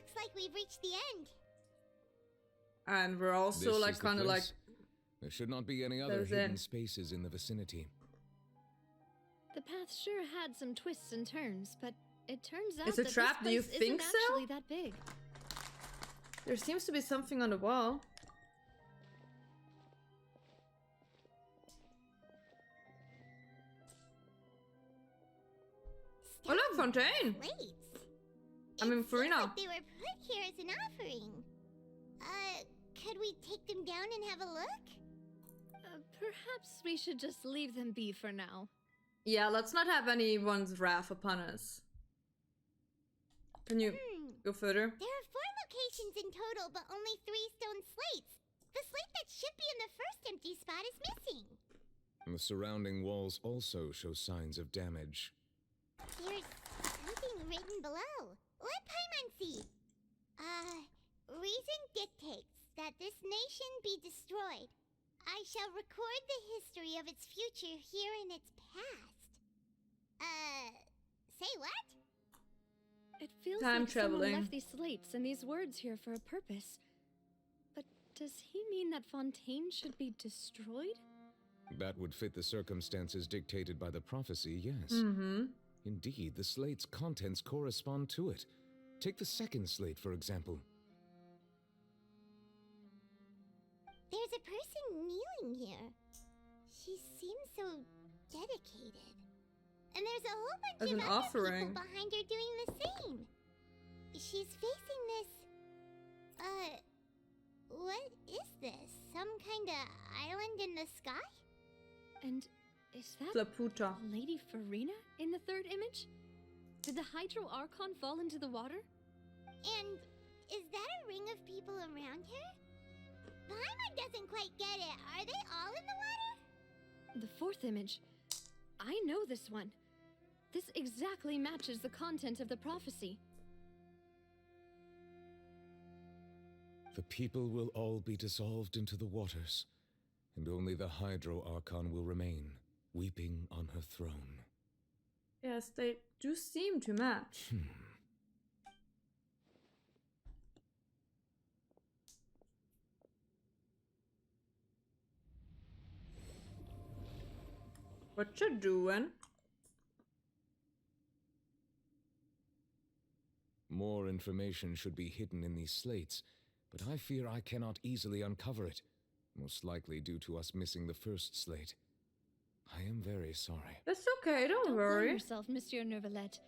Looks like we've reached the end. And we're also This like is the kind of like place. There should not be any other There's hidden it. spaces in the vicinity. The path sure had some twists and turns, but it turns out It's a that trap, do this you place think isn't so? actually that big. there seems to be something on the wall. Oh look, Fontaine! Slates. I mean, It seems Furina. like they were put here as an offering. Could we take them down and have a look? Perhaps we should just leave them be for now. Yeah, let's not have anyone's wrath upon us. Can you go further? There are 4 locations in total, but only 3 stone slates. The slate that should be in the first empty spot is missing. And the surrounding walls also show signs of damage. There's something written below. Let Paimon see. Reason dictates that this nation be destroyed. I shall record the history of its future here in its past. Say what? It feels Time like someone traveling. left these slates and these words here for a purpose. But does he mean that Fontaine should be destroyed? That would fit the circumstances dictated by the prophecy, yes. Indeed, the slate's contents correspond to it. Take the second slate, for example. There's a person kneeling here. She seems so dedicated. And there's a whole bunch As of an other offering. people behind her doing the same. She's facing this... what is this? Some kind of island in the sky? And is that Laputa. Lady Furina in the third image? Did the Hydro Archon fall into the water? And is that a ring of people around her? Paimon doesn't quite get it. Are they all in the water? The fourth image. I know this one. This exactly matches the content of the prophecy. The people will all be dissolved into the waters, and only the Hydro Archon will remain, weeping on her throne. Yes, they do seem to match. What you doing? More information should be hidden in these slates, but I fear I cannot easily uncover it, most likely due to us missing the first slate. I am very sorry. That's okay, don't Don't blame worry. yourself, Monsieur Neuvillette.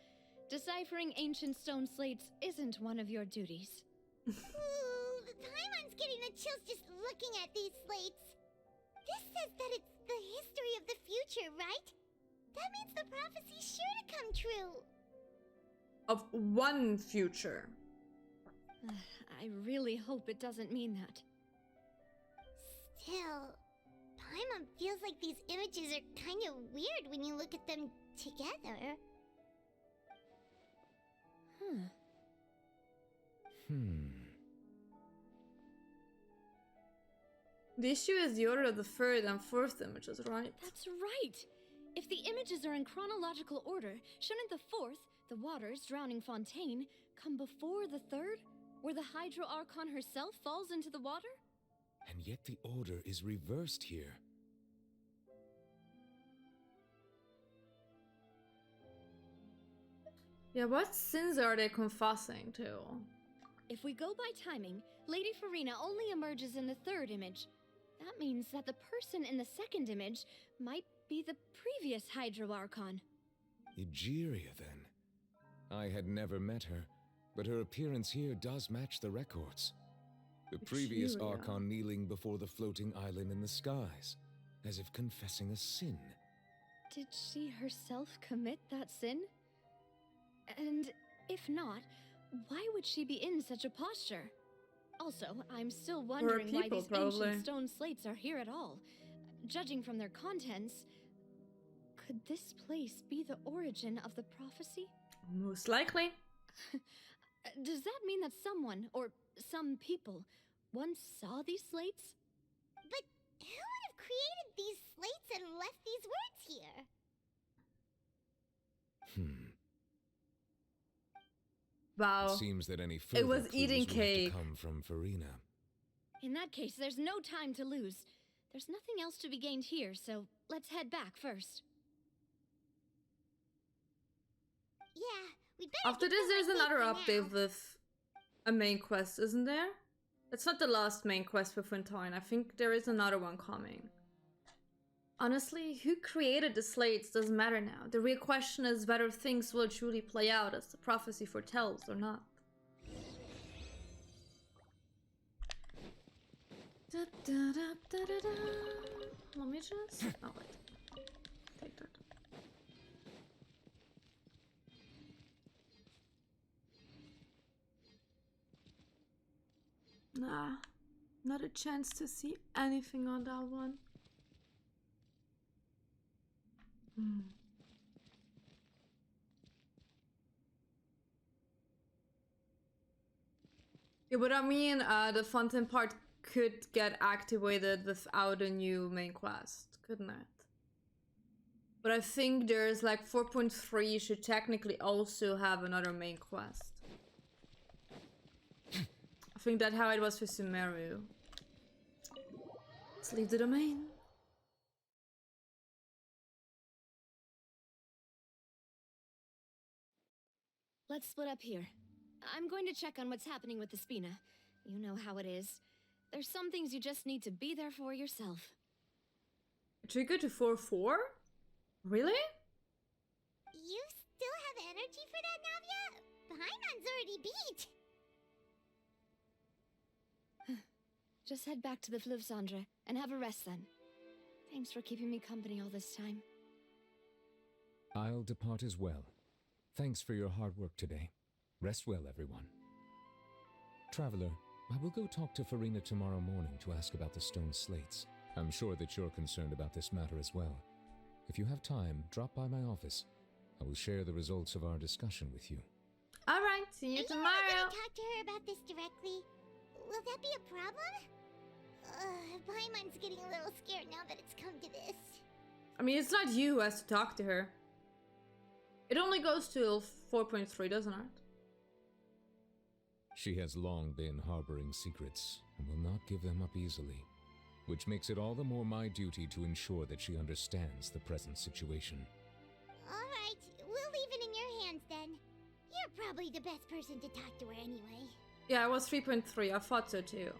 Deciphering ancient stone slates isn't one of your duties. Ooh, Paimon's getting the chills just looking at these slates. This says that it's the history of the future, right? That means the prophecy's sure to come true. Of one future. I really hope it doesn't mean that. Still, Paimon feels like these images are kind of weird when you look at them together. The issue is the order of the third and fourth images, right? That's right! If the images are in chronological order, shouldn't the fourth, the waters drowning Fontaine, come before the third, where the Hydro Archon herself falls into the water? And yet the order is reversed here. Yeah, what sins are they confessing to? If we go by timing, Lady Furina only emerges in the third image. That means that the person in the second image might be the previous Hydro Archon. Egeria, then. I had never met her, but her appearance here does match the records. The previous Egeria. Archon kneeling before the floating island in the skies, as if confessing a sin. Did she herself commit that sin? And if not, why would she be in such a posture? Also, I'm still wondering why people, these probably. ancient stone slates are here at all. Judging from their contents, could this place be the origin of the prophecy? Most likely. Does that mean that someone, or some people, once saw these slates? But who would have created these slates and left these words here? Wow. It seems that any further was clues eating will have to cake. come from Furina. In that case, there's no time to lose. There's nothing else to be gained here, so let's head back first. Yeah, we better After get this, there's going another for update now. with a main quest, isn't there? It's not the last main quest with Fontaine. I think there is another one coming. Honestly, who created the slates doesn't matter now. The real question is whether things will truly play out as the prophecy foretells or not. Let me just... Oh, wait. Take that. Nah, not a chance to see anything on that one. Yeah, but I mean, the Fontaine part could get activated without a new main quest, couldn't it? But I think there's like 4.3 should technically also have another main quest. I think that's how it was for Sumeru. Let's leave the domain. Let's split up here. I'm going to check on what's happening with the Spina. You know how it is. There's some things you just need to be there for yourself. Trigger to 4-4? Really? You still have energy for that, Navia? Paimon's already beat. Just head back to the Fleuve Cendre and have a rest then. Thanks for keeping me company all this time. I'll depart as well. Thanks for your hard work today. Rest well, everyone. Traveler, I will go talk to Furina tomorrow morning to ask about the stone slates. I'm sure that you're concerned about this matter as well. If you have time, drop by my office. I will share the results of our discussion with you. Alright, see you Are you tomorrow. gonna talk to her about this directly? Will that be a problem? Paimon's getting a little scared now that it's come to this. I mean, it's not you who has to talk to her. It only goes till 4.3, doesn't it? She has long been harboring secrets and will not give them up easily, which makes it all the more my duty to ensure that she understands the present situation. Alright, we'll leave it in your hands then. You're probably the best person to talk to her anyway. Yeah, it was 3.3. I thought so too.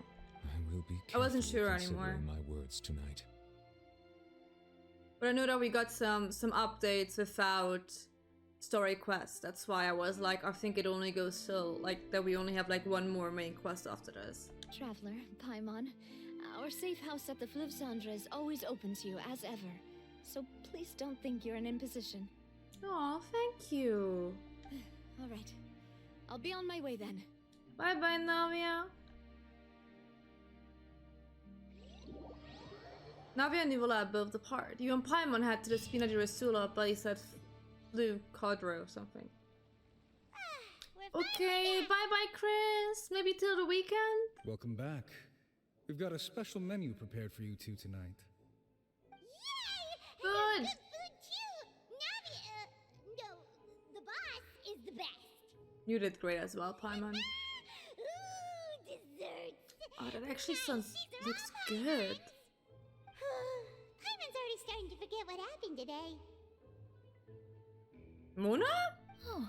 I will be I wasn't carefully sure considering anymore. my words tonight. But I know that we got some updates without story quests. That's why I was like, I think it only goes till like that we only have like one more main quest after this. Traveler, Paimon, our safe house at the Fleuve Cendre is always open to you as ever. So please don't think you're an imposition. Oh, thank you. All right. I'll be on my way then. Bye bye, Navia. Navia and Nivola above the part. You and Paimon head to the Spina di Rosula, but he said Blue Cadre or something. We're Okay, bye bye, Chris. Maybe till the weekend? Welcome back. We've got a special menu prepared for you two tonight. Yay! Good. And there's good food too! Navia, no, the boss is the best. You did great as well, Paimon. Ooh, desserts. Oh, that actually sounds These are looks all good. Paimon's already starting to forget what happened today. Mona? Oh,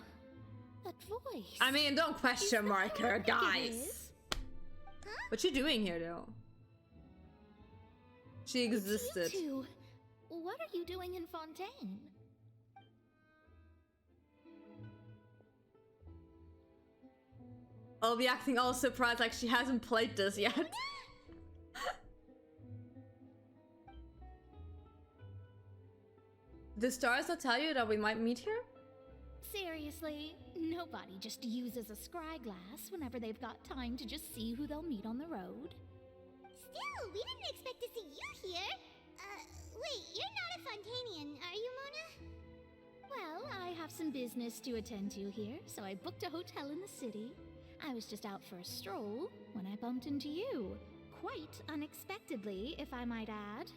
that voice. I mean, don't question mark her, guys. What's she doing here, though? She existed. You two, what are you doing in Fontaine? I'll be acting all surprised like she hasn't played this yet. The stars not tell you that we might meet here? Seriously, nobody just uses a scry glass whenever they've got time to just see who they'll meet on the road. Still, we didn't expect to see you here. Wait, you're not a Fontainian, are you, Mona? Well, I have some business to attend to here, so I booked a hotel in the city. I was just out for a stroll when I bumped into you. Quite unexpectedly, if I might add.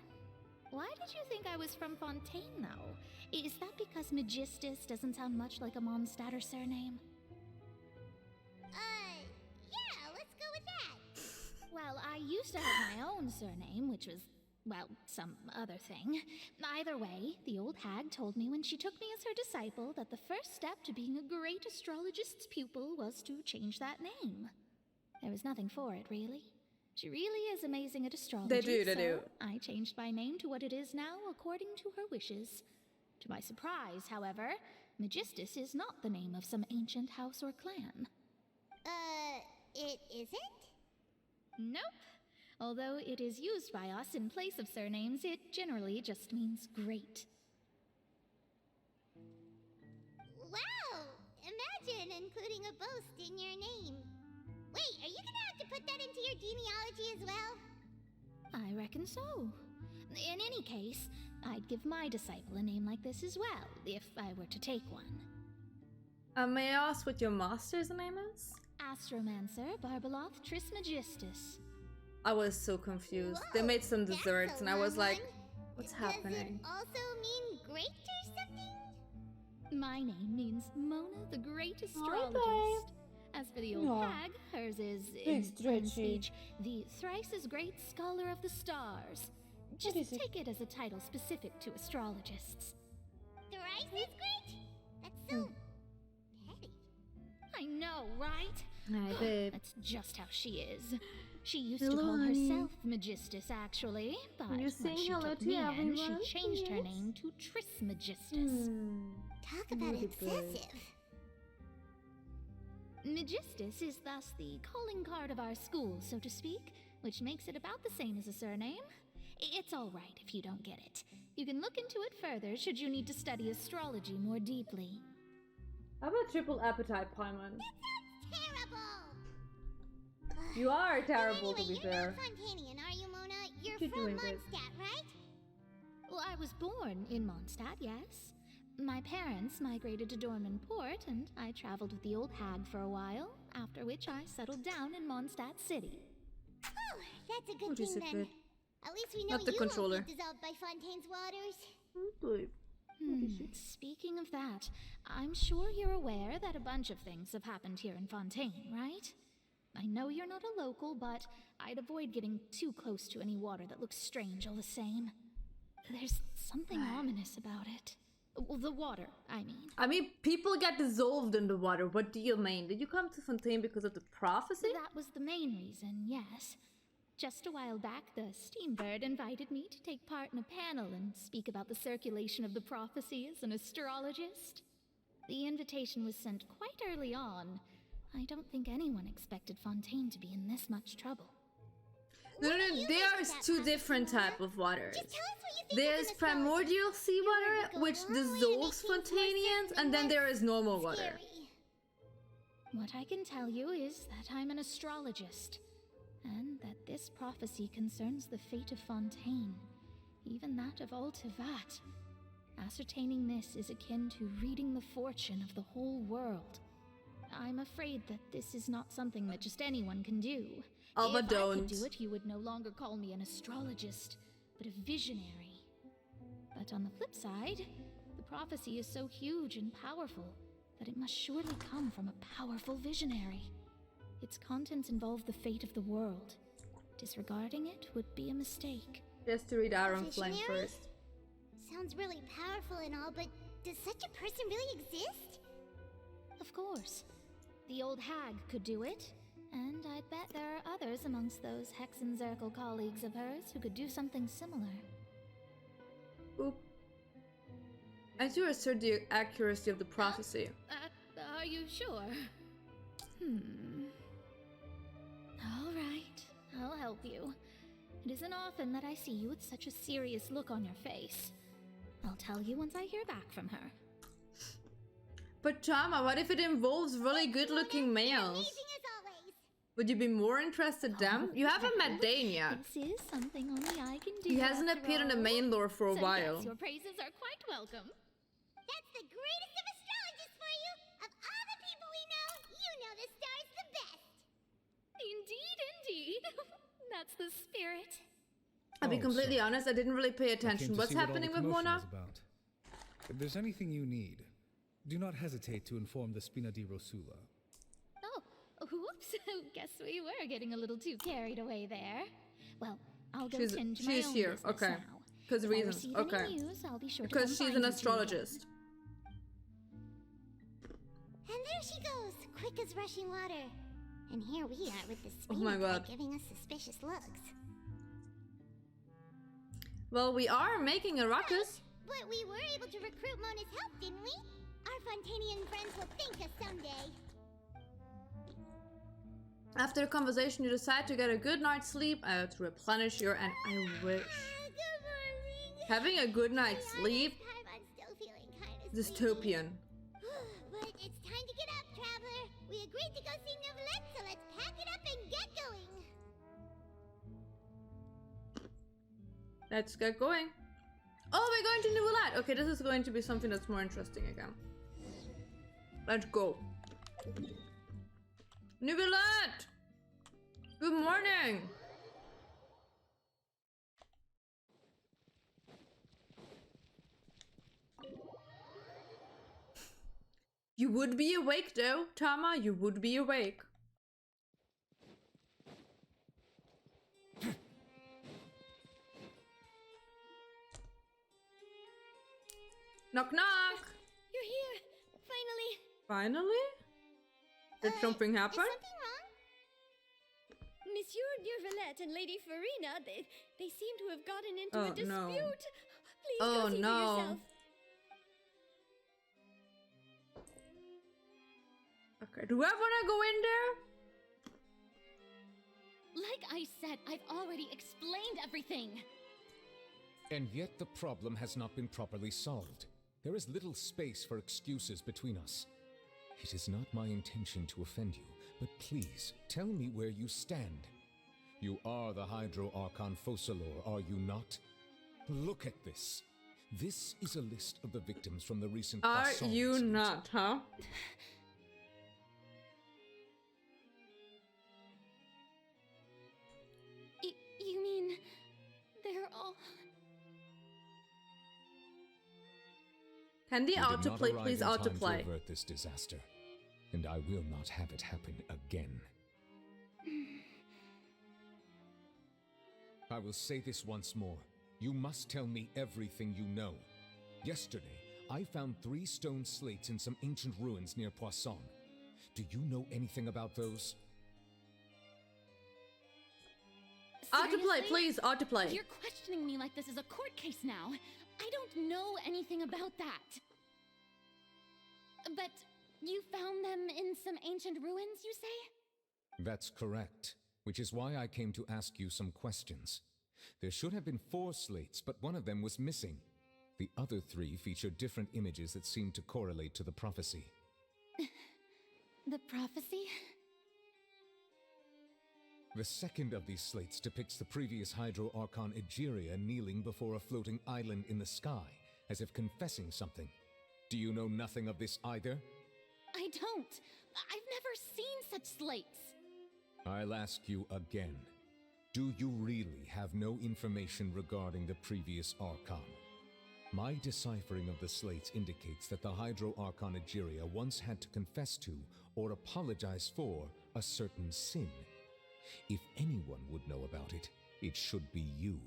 Why did you think I was from Fontaine, though? Is that because Magistus doesn't sound much like a Mondstatter surname? own surname, which was, well, some other thing. Either way, the old hag told me when she took me as her disciple that the first step to being a great astrologist's pupil was to change that name. There was nothing for it, really. She really is amazing at astrology. They do. I changed my name to what it is now according to her wishes. To my surprise, however, Magistus is not the name of some ancient house or clan. It isn't? Nope. Although it is used by us in place of surnames, it generally just means great. Wow! Imagine including a boast in your name. Wait, are you gonna have to put that into your genealogy as well? I reckon so. In any case, I'd give my disciple a name like this as well, if I were to take one. May I ask what your master's name is? Astromancer Barbeloth Trismegistus. I was so confused. Whoa, They made some that's desserts a and I was long like, one. what's Does happening? it also mean great or something? My name means Mona the Great Hi, Astrologist. As for the old Aw. hag, hers is, Big in stretchy. speech, the thrice as great scholar of the stars. Just is it? take it as a title specific to astrologists. Thrice as great? That's so petty. I know, right? Hi, babe. That's just how she is. She used to Hello, call honey. herself Magistus, actually, but You're when saying she hello took to me in, everyone? she changed her Yes. name to Trismegistus. Talk about Really good. excessive. Magistus is thus the calling card of our school, so to speak, which makes it about the same as a surname. It's all right if you don't get it. You can look into it further should you need to study astrology more deeply. How about triple appetite, Paimon? Terrible! You are terrible, Anyway, to be you're fair. not Fontanian, are you, Mona? You're What you from doing, babe? Mondstadt, right? Well, I was born in Mondstadt, yes. My parents migrated to Dormanport, and I traveled with the old hag for a while, after which I settled down in Mondstadt City. Oh, that's a good What is thing it, then. babe? At least we know Not the you controller. won't get dissolved by Fontaine's waters. Speaking of that, I'm sure you're aware that a bunch of things have happened here in Fontaine, right? I know you're not a local, but I'd avoid getting too close to any water that looks strange all the same. There's something ominous about it. Well, the water, I mean. I mean, people get dissolved in the water. What do you mean? Did you come to Fontaine because of the prophecy? That was the main reason, yes. Just a while back, the Steambird invited me to take part in a panel and speak about the circulation of the prophecy as an astrologist. The invitation was sent quite early on. I don't think anyone expected Fontaine to be in this much trouble. No, What do you think of there's that two prophecy, different Mona? type of waters. Just tell us what you think There's as an astrologist. primordial seawater, Your word would which go a long way to dissolves make things more Fontanians, certain and then less there is normal water. scary. What I can tell you is that I'm an astrologist, and that this prophecy concerns the fate of Fontaine, even that of Altivat. Ascertaining this is akin to reading the fortune of the whole world. I'm afraid that this is not something that just anyone can do. Oh, but If I don't. could do it, you would no longer call me an astrologist, but a visionary. But on the flip side, the prophecy is so huge and powerful that it must surely come from a powerful visionary. Its contents involve the fate of the world. Disregarding it would be a mistake. Just to read Iron Flame Visionary? first. Sounds really powerful and all, but does such a person really exist? Of course. The old hag could do it, and I'd bet there are others amongst those Hexenzirkel colleagues of hers who could do something similar. Oop. And to assert the accuracy of the prophecy. Are you sure? All right, I'll help you. It isn't often that I see you with such a serious look on your face. I'll tell you once I hear back from her. But Chama, what if it involves really good-looking males? Amazing as always. Would you be more interested them? You haven't met Dane yet. This is something only I can do. He hasn't after appeared in the all. main lore for a So while. yes, your praises are quite welcome. That's the greatest of astrologists for you. Of all the people we know, you know the star's the best. Indeed. That's the spirit. I'll be Oh, completely sorry. honest, I didn't really pay I came attention. to What's see what all happening the with commotion Mona? is about. If there's anything you need, do not hesitate to inform the Spina di Rosula. Oh, whoops. Guess we were getting a little too carried away there. Well, I'll go She's tend to my own here. business Okay. now. Because If I reasons. receive Okay. any news, I'll be sure to Because come she's find an you two again. astrologist. And there she goes, quick as rushing water. And here we are with the Oh my Spina God. giving us suspicious looks. Well, we are making a ruckus. But we were able to recruit Mona's help, didn't we? Our Fontanian friends will thank us someday. After the conversation, you decide to get a good night's sleep to replenish your. And I wish Good morning. having a good night's sleep. I'm still feeling kind of Dystopian. But it's time to get up, traveler. We agreed to go see Neuvillette, so let's pack it up and get going. Let's get going. Oh, we're going to Neuvillette. Okay, this is going to be something that's more interesting again. Let's go. Neuvillette! Good morning! You would be awake though, Tama, you would be awake. Knock knock! You're here! Finally! Finally? Did something happen? Is something wrong? Monsieur Neuvillette and Lady Furina, they seem to have gotten into Oh, a dispute. no. Please Oh, go see no. for yourself. Okay, do I wanna go in there? Like I said, I've already explained everything. And yet the problem has not been properly solved. There is little space for excuses between us. It is not my intention to offend you, but please, tell me where you stand. You are the Hydro Archon Focalor, are you not? Look at this. This is a list of the victims from the recent Are Poisson you incident. not, huh? You mean they're all... Can the You did not autoplay arrive please in time autoplay? to avert this disaster, and I will not have it happen again. I will say this once more. You must tell me everything you know. Yesterday, I found 3 stone slates in some ancient ruins near Poisson. Do you know anything about those? Autoplay, Seriously? please, autoplay. You're questioning me like this is a court case now. I don't know anything about that. But you found them in some ancient ruins, you say? That's correct, which is why I came to ask you some questions. There should have been 4 slates, but one of them was missing. The other 3 feature different images that seem to correlate to the prophecy. The prophecy? The second of these slates depicts the previous Hydro Archon Egeria kneeling before a floating island in the sky, as if confessing something. Do you know nothing of this either? I don't. I've never seen such slates. I'll ask you again. Do you really have no information regarding the previous Archon? My deciphering of the slates indicates that the Hydro Archon Egeria once had to confess to, or apologize for, a certain sin. If anyone would know about it, it should be you.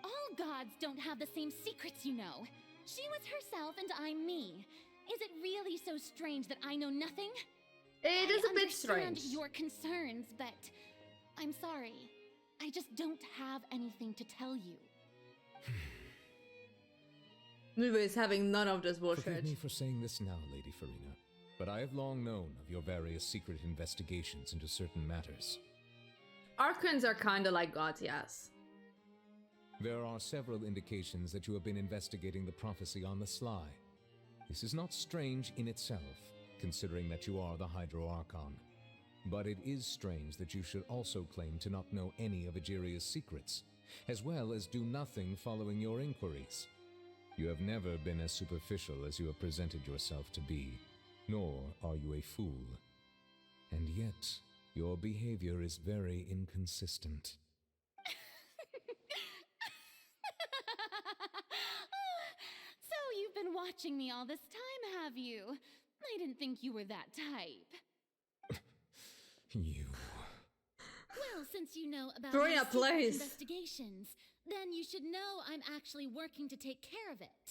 All gods don't have the same secrets, you know. She was herself and I'm me. Is it really so strange that I know nothing? It is a bit I understand strange. your concerns, but I'm sorry. I just don't have anything to tell you. Nuva is having none of this bullshit. Forgive me for saying this now, Lady Furina, but I have long known of your various secret investigations into certain matters. Archons are kinda like gods, yes. There are several indications that you have been investigating the prophecy on the sly. This is not strange in itself, considering that you are the Hydro Archon. But it is strange that you should also claim to not know any of Egeria's secrets, as well as do nothing following your inquiries. You have never been as superficial as you have presented yourself to be, nor are you a fool. And yet, your behavior is very inconsistent. So you've been watching me all this time, have you? I didn't think you were that type. You... Well, since you know about Furina my secret plays. investigations, then you should know I'm actually working to take care of it.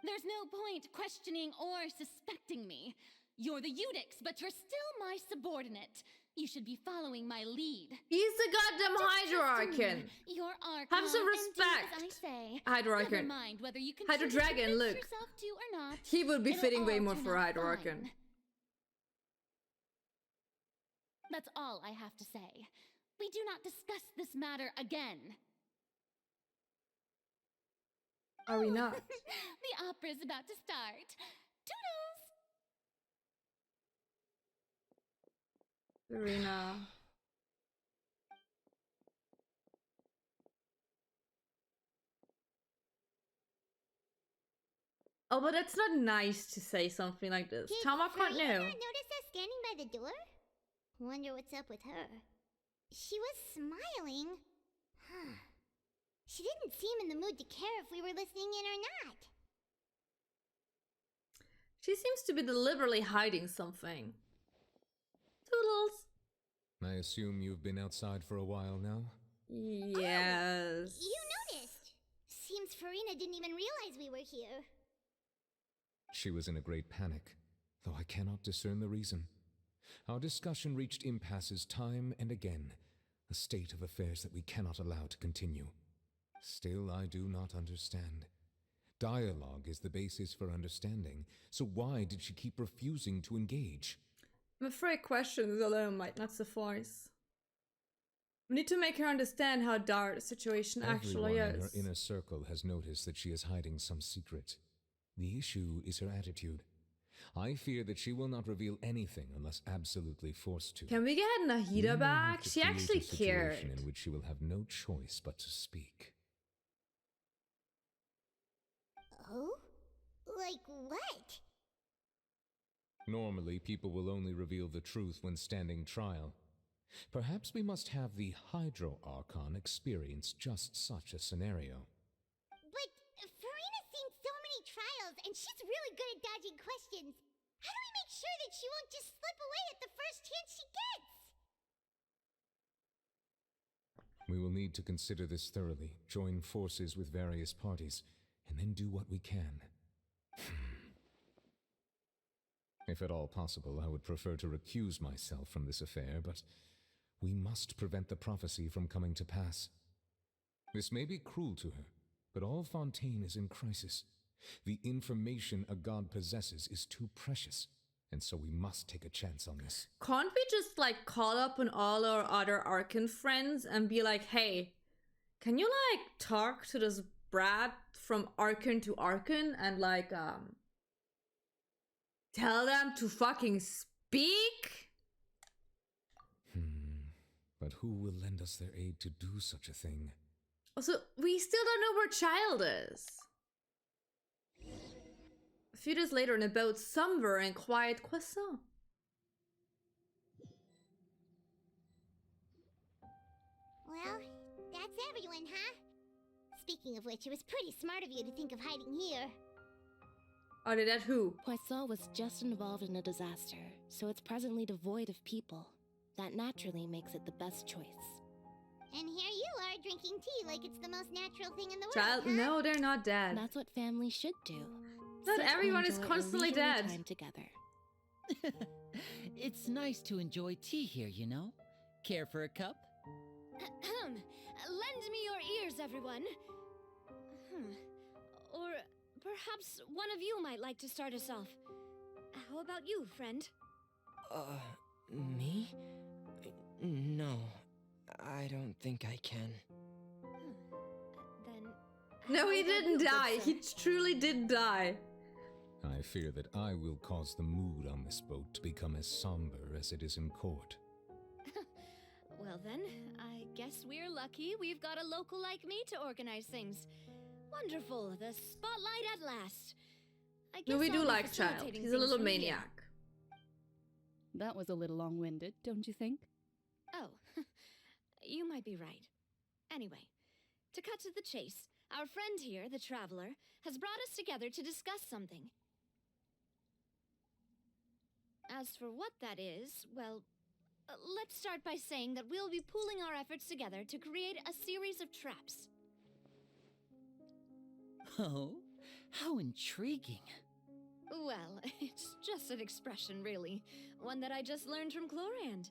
There's no point questioning or suspecting me. You're the Eudix, but you're still my subordinate. You should be following my lead. He's the goddamn Just trust Hydro-Archon. me. Your Archon, Have some and do respect. as I say. Hydro-Archon. Never mind whether you can Hydro choose to Dragon, convince look. yourself to or not. He would be It'll fitting way all more turn for out Hydro-Archon. fine. That's all I have to say. We do not discuss this matter again. Are we not? The opera's about to start. Toodles! Furina. Oh, but it's not nice to say something like this. Did Tama can't Furina know. not notice us standing by the door? Wonder what's up with her. She was smiling. Huh. She didn't seem in the mood to care if we were listening in or not. She seems to be deliberately hiding something. Toodles. I assume you've been outside for a while now? Yes. You noticed. Seems Furina didn't even realize we were here. She was in a great panic, though I cannot discern the reason. Our discussion reached impasses time and again, a state of affairs that we cannot allow to continue. Still, I do not understand. Dialogue is the basis for understanding, so why did she keep refusing to engage? I'm afraid questions alone might not suffice. We need to make her understand how dire the situation actually Everyone in her is. inner circle has noticed that she is hiding some secret. The issue is her attitude. I fear that she will not reveal anything unless absolutely forced to. Can we get We Nahida may back? have to She create actually a situation cared. in which she will have no choice but to speak. Oh? Like what? Normally, people will only reveal the truth when standing trial. Perhaps we must have the Hydro Archon experience just such a scenario. But Furina's seen so many trials, and she's really good at dodging questions. How do we make sure that she won't just slip away at the first chance she gets? We will need to consider this thoroughly, join forces with various parties, and then do what we can. If at all possible, I would prefer to recuse myself from this affair, but we must prevent the prophecy from coming to pass. This may be cruel to her, but all Fontaine is in crisis. The information a god possesses is too precious, and so we must take a chance on this. Can't we just like call up on all our other Archon friends and be like, hey, can you like talk to this brat from Archon to Archon and like tell them to fucking speak? But who will lend us their aid to do such a thing? Also, we still don't know where Child is. A few days later in a boat somewhere in quiet Croissant. Well, that's everyone, huh? Speaking of which, it was pretty smart of you to think of hiding here. Are they that who? Poisson was just involved in a disaster, so it's presently devoid of people. That naturally makes it the best choice. And here you are drinking tea like it's the most natural thing in the world, Child? huh? No, they're not dead. That's what families should do. Not Sit and everyone is enjoy a constantly leisurely dead. time together. It's nice to enjoy tea here, you know? Care for a cup? Lend me your ears, everyone. Or perhaps one of you might like to start us off. How about you, friend? Me? No, I don't think I can. Then. No, how he about didn't you, good die. sir? He truly did die. I fear that I will cause the mood on this boat to become as somber as it is in court. Well then, I guess we're lucky we've got a local like me to organize things. Wonderful, the spotlight at last. I guess No, we I'll do be like Child. facilitating He's a things little from here. maniac. That was a little long-winded, don't you think? Oh, you might be right. Anyway, to cut to the chase, our friend here, the Traveler, has brought us together to discuss something. As for what that is, well, Let's start by saying that we'll be pooling our efforts together to create a series of traps. Oh, how intriguing. Well, it's just an expression, really. One that I just learned from Chlorand,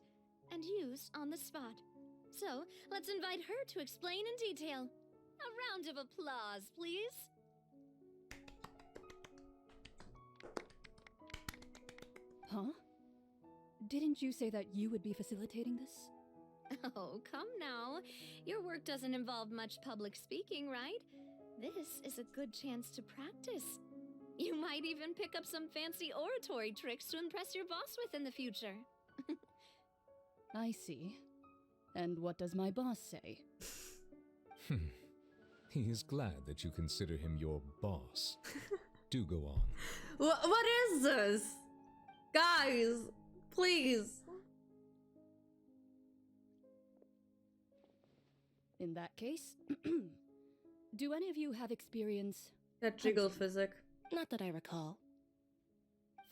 and used on the spot. So, let's invite her to explain in detail. A round of applause, please. Huh? Didn't you say that you would be facilitating this? Oh, come now. Your work doesn't involve much public speaking, right? This is a good chance to practice. You might even pick up some fancy oratory tricks to impress your boss with in the future. I see. And what does my boss say? He is glad that you consider him your boss. Do go on. What is this? Guys, please. In that case, do any of you have experience? That jiggle physic. Not that I recall.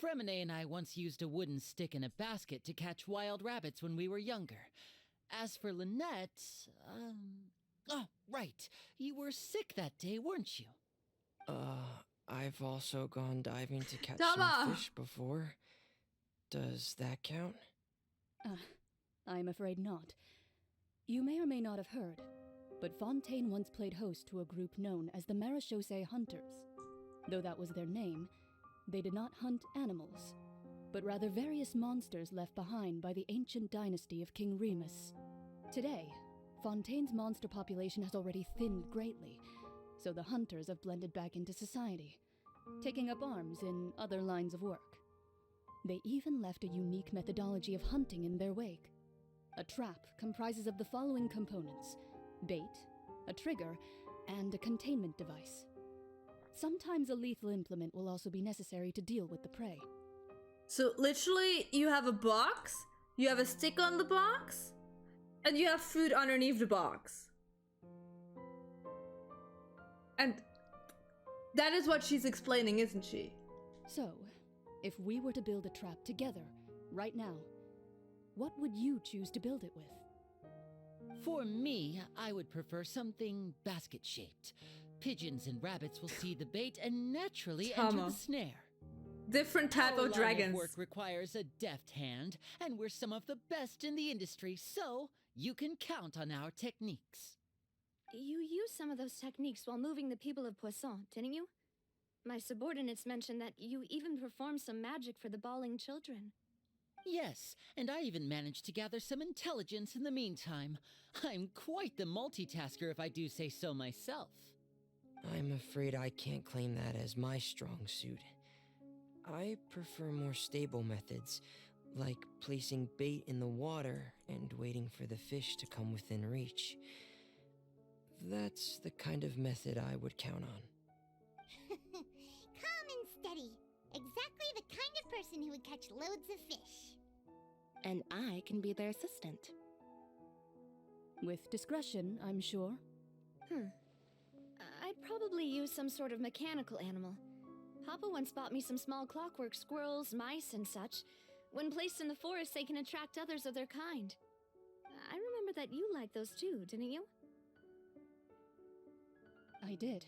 Fremine and I once used a wooden stick in a basket to catch wild rabbits when we were younger. As for Lynette, oh, right. You were sick that day, weren't you? I've also gone diving to catch Tama! some fish before. Does that count? I'm afraid not. You may or may not have heard, but Fontaine once played host to a group known as the Marechaussee Hunters. Though that was their name, they did not hunt animals, but rather various monsters left behind by the ancient dynasty of King Remus. Today, Fontaine's monster population has already thinned greatly, so the hunters have blended back into society, taking up arms in other lines of work. They even left a unique methodology of hunting in their wake. A trap comprises of the following components: bait, a trigger, and a containment device. Sometimes a lethal implement will also be necessary to deal with the prey. So literally, you have a box, you have a stick on the box, and you have food underneath the box. And that is what she's explaining, isn't she? So, if we were to build a trap together, right now, what would you choose to build it with? For me, I would prefer something basket-shaped. Pigeons and rabbits will see the bait and naturally enter the snare. Different type Our of line dragons. work requires a deft hand, and we're some of the best in the industry, so you can count on our techniques. You used some of those techniques while moving the people of Poisson, didn't you? My subordinates mentioned that you even performed some magic for the bawling children. Yes, and I even managed to gather some intelligence in the meantime. I'm quite the multitasker if I do say so myself. I'm afraid I can't claim that as my strong suit. I prefer more stable methods, like placing bait in the water and waiting for the fish to come within reach. That's the kind of method I would count on. Calm and steady. Exactly the kind of person who would catch loads of fish. And I can be their assistant. With discretion, I'm sure. I'd probably use some sort of mechanical animal. Papa once bought me some small clockwork squirrels, mice, and such. When placed in the forest, they can attract others of their kind. I remember that you liked those too, didn't you? I did.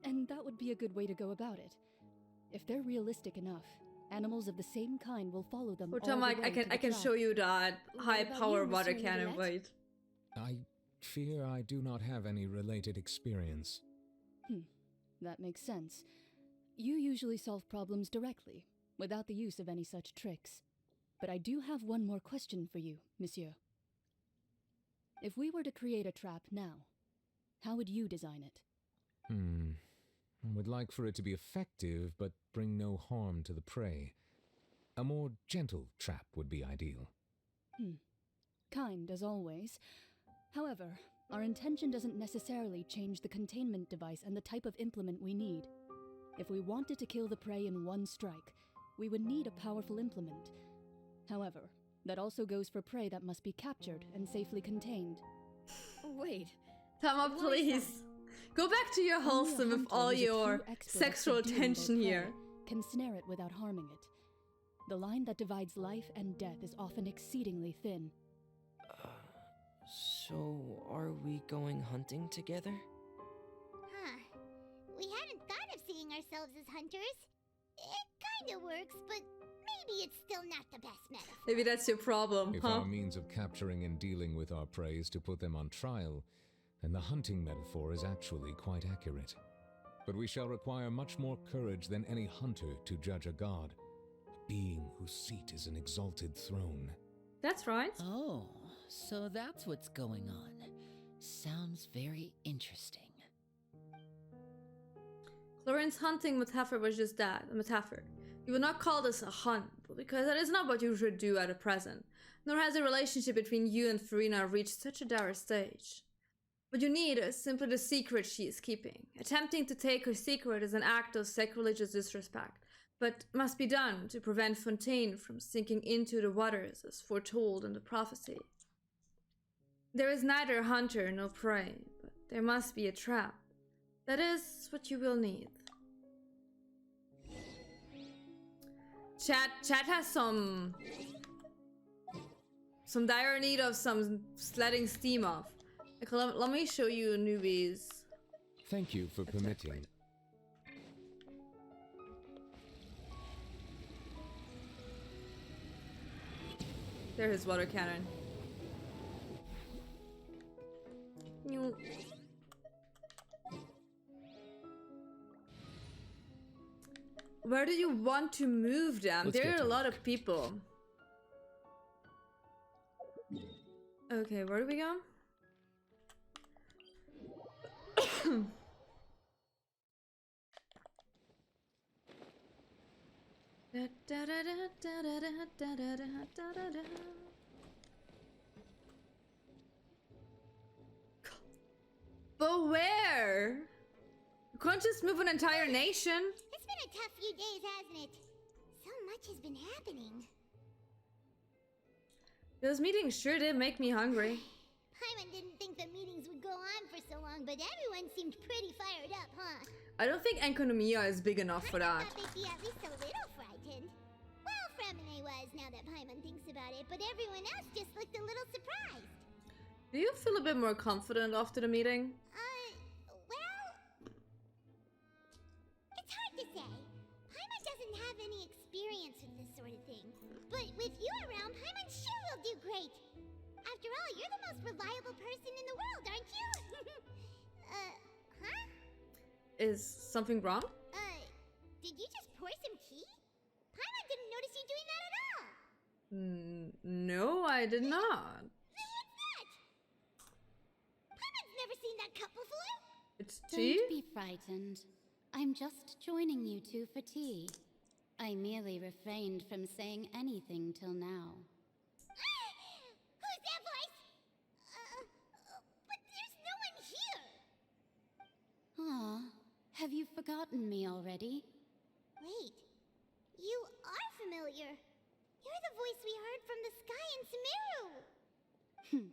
And that would be a good way to go about it. If they're realistic enough, animals of the same kind will follow them all the way I can trap. show you that high about power you, water Monsieur cannon. Roulette? Wait. I fear I do not have any related experience. That makes sense. You usually solve problems directly, without the use of any such tricks. But I do have one more question for you, monsieur. If we were to create a trap now, how would you design it? I would like for it to be effective, but bring no harm to the prey. A more gentle trap would be ideal. Kind, as always. However, our intention doesn't necessarily change the containment device and the type of implement we need. If we wanted to kill the prey in one strike, we would need a powerful implement. However, that also goes for prey that must be captured and safely contained. Wait. Tama, What is please. Go back to your Only a wholesome with hunter all who's a your true expert at sexual subduing their tension prey here. can snare it without harming it. The line that divides life and death is often exceedingly thin. So are we going hunting together? Huh. We hadn't thought of seeing ourselves as hunters. It kinda works, but maybe it's still not the best metaphor. Maybe that's your problem, If huh? our means of capturing and dealing with our prey is to put them on trial, then the hunting metaphor is actually quite accurate. But we shall require much more courage than any hunter to judge a god, a being whose seat is an exalted throne. That's right. Oh, so that's what's going on. Sounds very interesting. Clorin's hunting metaphor was just that, a metaphor. You would not call this a hunt, because that is not what you should do at present, nor has the relationship between you and Furina reached such a dire stage. What you need is simply the secret she is keeping. Attempting to take her secret is an act of sacrilegious disrespect, but must be done to prevent Fontaine from sinking into the waters as foretold in the prophecy. There is neither hunter nor prey, but there must be a trap. That is what you will need. Chat has some dire need of some letting steam off. Like, let me show you newbies. Thank you for permitting. There's his water cannon. You. Where do you want to move them? Let's There get are a to lot work. of people. Okay, where do we go? But where? You can't just move an entire nation. It's been a tough few days, hasn't it? So much has been happening. Those meetings sure did make me hungry. Paimon didn't think the meetings would go on for so long, but everyone seemed pretty fired up, huh? I don't think Enconomia is big enough for that. I thought they'd be at least a little frightened. Well, Fremine was, now that Paimon thinks about it, but everyone else just looked a little surprised. Do you feel a bit more confident after the meeting? Well... It's hard to say. Paimon doesn't have any experience with this sort of thing. But with you around, Paimon sure will do great. After all, you're the most reliable person in the world, aren't you? Huh? Is something wrong? Did you just pour some tea? Paimon didn't notice you doing that at all. No, I did not. Then what's that? Paimon's never seen that cup before. It's tea? Don't be frightened. I'm just joining you two for tea. I merely refrained from saying anything till now. Who's that voice? But there's no one here. Ah, have you forgotten me already? Wait, you are familiar. You're the voice we heard from the sky in Sumeru.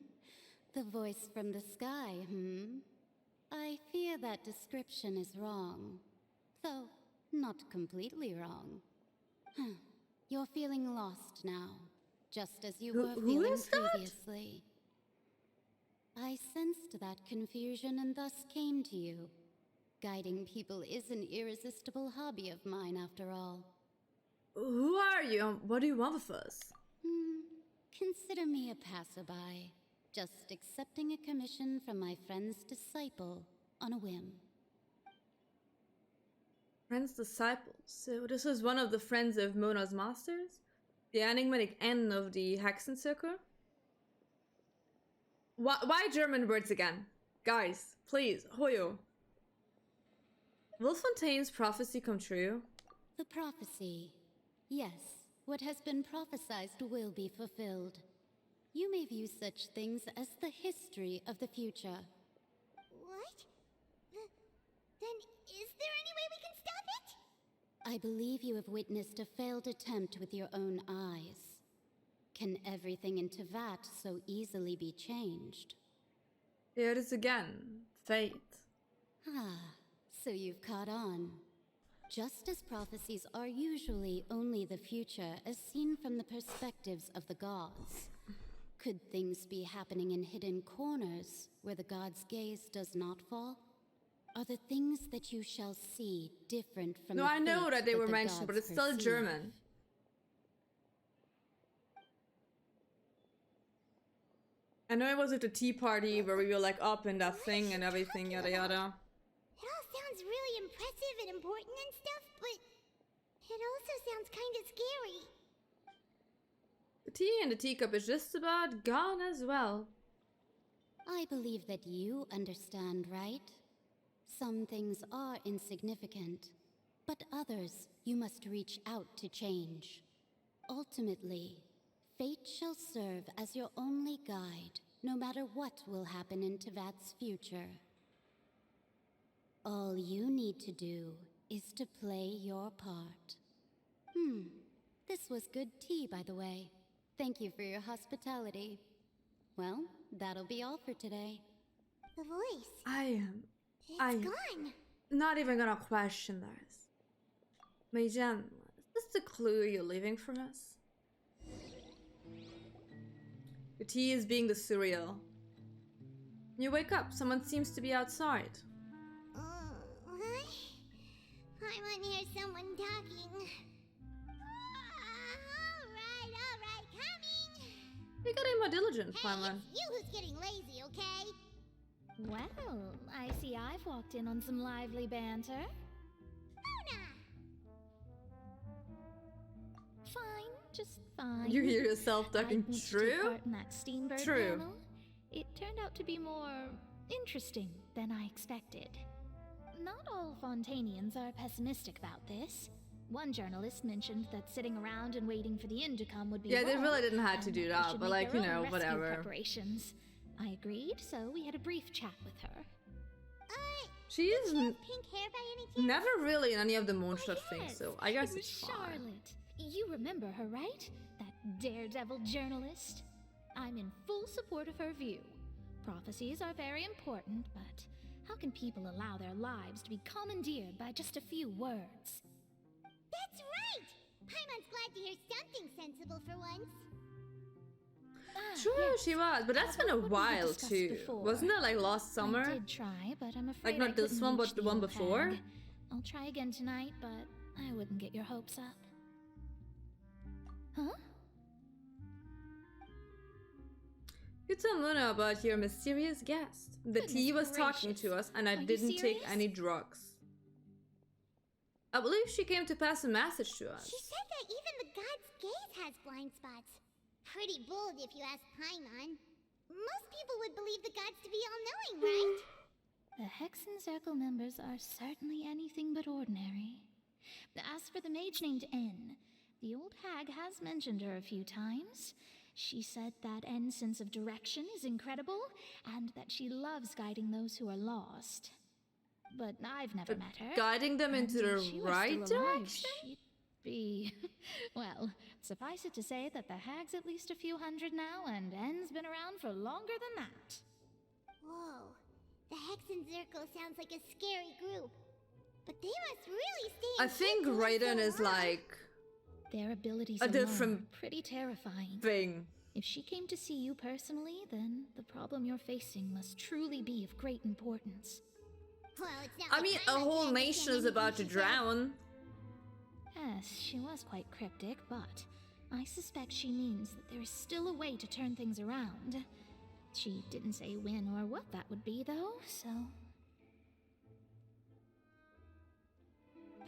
The voice from the sky, I fear that description is wrong. Though, not completely wrong. You're feeling lost now, just as you were Who feeling is that? previously. I sensed that confusion and thus came to you. Guiding people is an irresistible hobby of mine, after all. Who are you? What do you want with us? Consider me a passerby, just accepting a commission from my friend's disciple on a whim. Friend's disciples. So this is one of the friends of Mona's masters? The enigmatic end of the Hexen Circle? Why German words again? Guys, please, Hoyo. Will Fontaine's prophecy come true? The prophecy. Yes, what has been prophesied will be fulfilled. You may view such things as the history of the future. What? Then is there any way we can stop it? I believe you have witnessed a failed attempt with your own eyes. Can everything in Tevat so easily be changed? Here it is again. Fate. Ah, so you've caught on. Just as prophecies are usually only the future as seen from the perspectives of the gods, could things be happening in hidden corners where the gods' gaze does not fall? Are the things that you shall see different from No, the I know fate that they were the mentioned, but gods it's still perceive? German. I know it was at the tea party where we were like up in that thing and everything, yada yada. It all sounds really impressive and important and stuff, but it also sounds kind of scary. The tea in the teacup is just about gone as well. I believe that you understand, right? Some things are insignificant, but others you must reach out to change. Ultimately, fate shall serve as your only guide, no matter what will happen in Tevat's future. All you need to do is to play your part. This was good tea, by the way. Thank you for your hospitality. Well, that'll be all for today. The voice. I'm Gone. not even gonna question this. Meijen, is this the clue you're leaving for us? The tea is being the cereal. You wake up, someone seems to be outside. What? I want to hear someone talking. Alright, coming. You gotta be more diligent, Hey, Paimon. it's you who's getting lazy, okay? Well, I see I've walked in on some lively banter. Funa! Fine, just fine. You hear yourself talking. I missed True? your part in that Steambird True. panel. It turned out to be more interesting than I expected. Not all Fontanians are pessimistic about this. One journalist mentioned that sitting around and waiting for the end to come would be Yeah, they wrong, really didn't have to and do they that, should but make like, their you own know, rescue whatever. preparations. I agreed, so we had a brief chat with her. She is Pink hair by any chance? never really in any of the Mondstadt Oh, things, yes, so I guess it was it's fine. Charlotte. You remember her, right? That daredevil journalist? I'm in full support of her view. Prophecies are very important, but how can people allow their lives to be commandeered by just a few words? That's right! Paimon's glad to hear something sensible for once. True, yes. she was, but that's been a What we while discussed too. before. Wasn't it like last summer? I did try, but I'm afraid Like, not I this couldn't one, reach but the one old before? hag. I'll try again tonight, but I wouldn't get your hopes up. Huh? You tell Luna about your mysterious guest. The Goodness tea was talking gracious. to us, and I Are you didn't take serious? any drugs. I believe she came to pass a message to us. She said that even the god's gaze has blind spots. Pretty bold if you ask Paimon. Most people would believe the gods to be all-knowing, right? The Hexen Circle members are certainly anything but ordinary. As for the mage named N, the old hag has mentioned her a few times. She said that N's sense of direction is incredible, and that she loves guiding those who are lost. But I've never met her. Guiding them into and the if she were right still alive, direction? She'd be... well, suffice it to say that the hag's at least a few hundred now, and N's been around for longer than that. Whoa. The Hexen Circle sounds like a scary group. But they must really stay I think Raiden is like Their abilities a alone different are pretty terrifying. thing. If she came to see you personally, then the problem you're facing must truly be of great importance. Well, it's not I like mean, a Paimon whole can nation understand is about to anything she says. drown. Yes, she was quite cryptic, but I suspect she means that there is still a way to turn things around. She didn't say when or what that would be, though, so...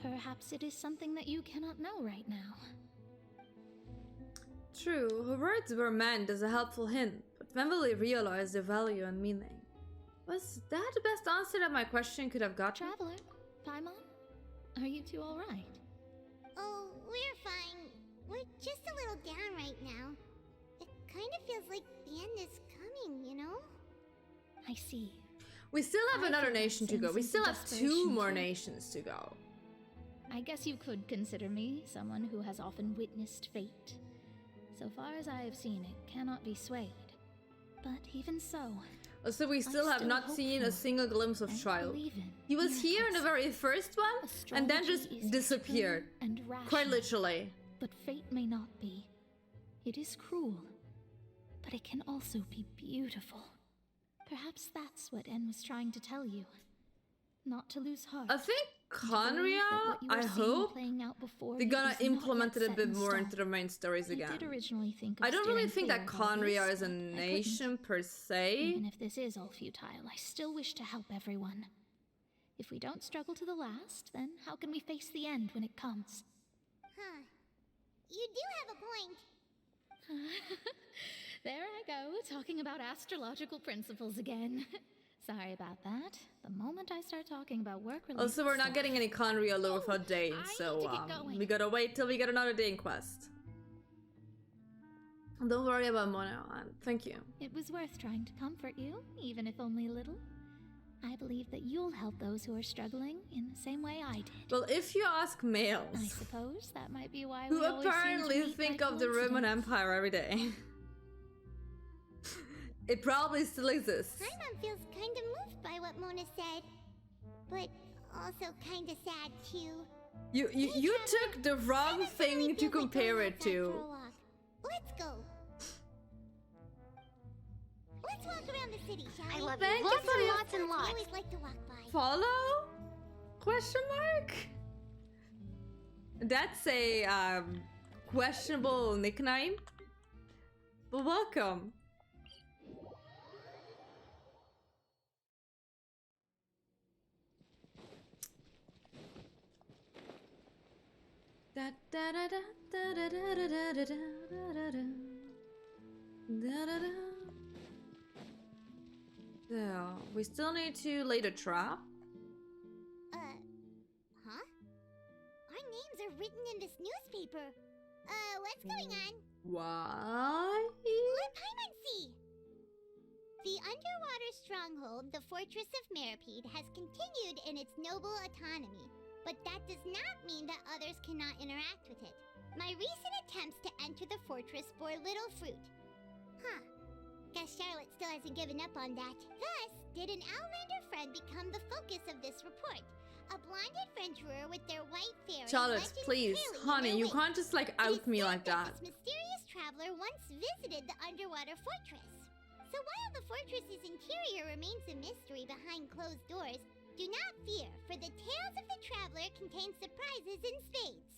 perhaps it is something that you cannot know right now. True, her words were meant as a helpful hint, but when will we realize their value and meaning? Was that the best answer that my question could have gotten? Traveler, Paimon, are you two alright? Oh, we're fine. We're just a little down right now. It kind of feels like the end is coming, you know? I see. We still have I another feel that nation to same go. We sense still of have 2 desperation, more too. nations to go. I guess you could consider me someone who has often witnessed fate. So far as I have seen, it cannot be swayed. But even so, So we still have still not seen a hopeful single glimpse of and Child. believe in He was here in the very first one, and then just Astrology is disappeared. true and Quite rational, literally. but fate may not be. It is cruel, but it can also be beautiful. Perhaps that's what En was trying to tell you. Not to lose heart. I think To believe that Conria, what you were I seeing hope playing out before they're you gonna is not implement yet it a set bit in more stone. into the main stories I again. did originally think of I don't really steering think that clear of all Conria this, is a but I couldn't. nation per se. Even if this is all futile, I still wish to help everyone. If we don't struggle to the last, then how can we face the end when it comes? Huh. You do have a point. There I go, talking about astrological principles again. Sorry about that. The moment I start talking about work-related Also, we're not stuff- getting any Conria lore without Dane, I so need to get going. we gotta wait till we get another Dane quest. Don't worry about Mono, thank you. It was worth trying to comfort you, even if only a little. I believe that you'll help those who are struggling in the same way I did. Well, if you ask I males, suppose that might be why who we always seem to apparently meet think by of the Roman coincidence. Empire every day, it probably still exists. Paimon feels kind of moved by what Mona said, but also kind of sad too. You took the wrong thing to compare it to. Let's go. Let's walk around the city, shall we? I love Thank you. you Lots for and your- lots and I lots. always like to walk by. Follow? Question mark? That's a questionable nickname. But welcome. Da da da da da da da da da da da da da da da. So we still need to lay the trap. Huh? Our names are written in this newspaper. What's going on? Why? Let Paimon see. The underwater stronghold, the Fortress of Meripede, has continued in its noble autonomy, but that does not mean that others cannot interact with it. My recent attempts to enter the fortress bore little fruit. Huh. Guess Charlotte still hasn't given up on that. Thus, did an Outlander friend become the focus of this report? A blonde adventurer with their white fairy. Charlotte, legend please, clearly in honey, their you wake. can't just like It is out me said like that. This mysterious traveler once visited the underwater fortress. So while the fortress's interior remains a mystery behind closed doors, do not fear, for the tales of the traveler contain surprises in spades.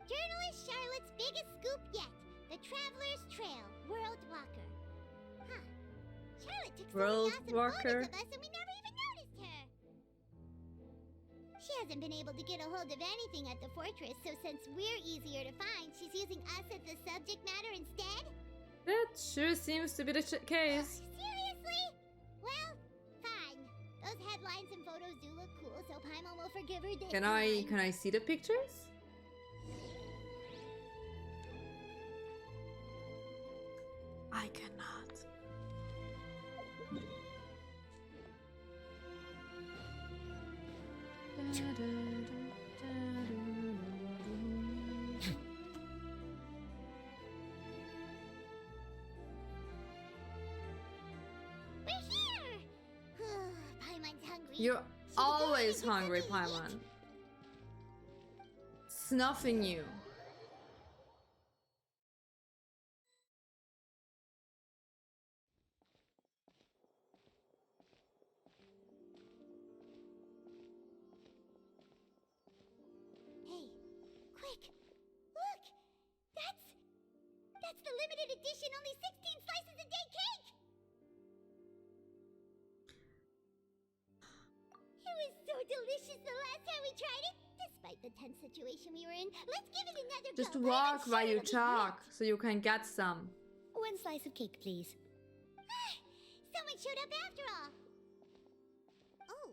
Journalist Charlotte's biggest scoop yet: the Traveler's Trail, World Walker. Huh. Charlotte took so World many awesome Walker. photos of us and we never even noticed her. She hasn't been able to get a hold of anything at the fortress, so since we're easier to find, she's using us as the subject matter instead? That sure seems to be the case. Seriously? Well, fine. Those headlines and photos do look cool, so Paimon will forgive her this Can time. I see the pictures? I cannot. We're here! Paimon's hungry. You're Should we go always and get hungry, something to Paimon. eat? Snuffing you. Hey, quick! Look! That's the limited edition only 16 slices a day cake! It was so delicious the last time we tried it! Despite the tense situation we were in, let's give it another Just go. walk I'm while sure you it'll be talk so you can get some. great. 1 slice of cake, please. Someone showed up after all! Oh,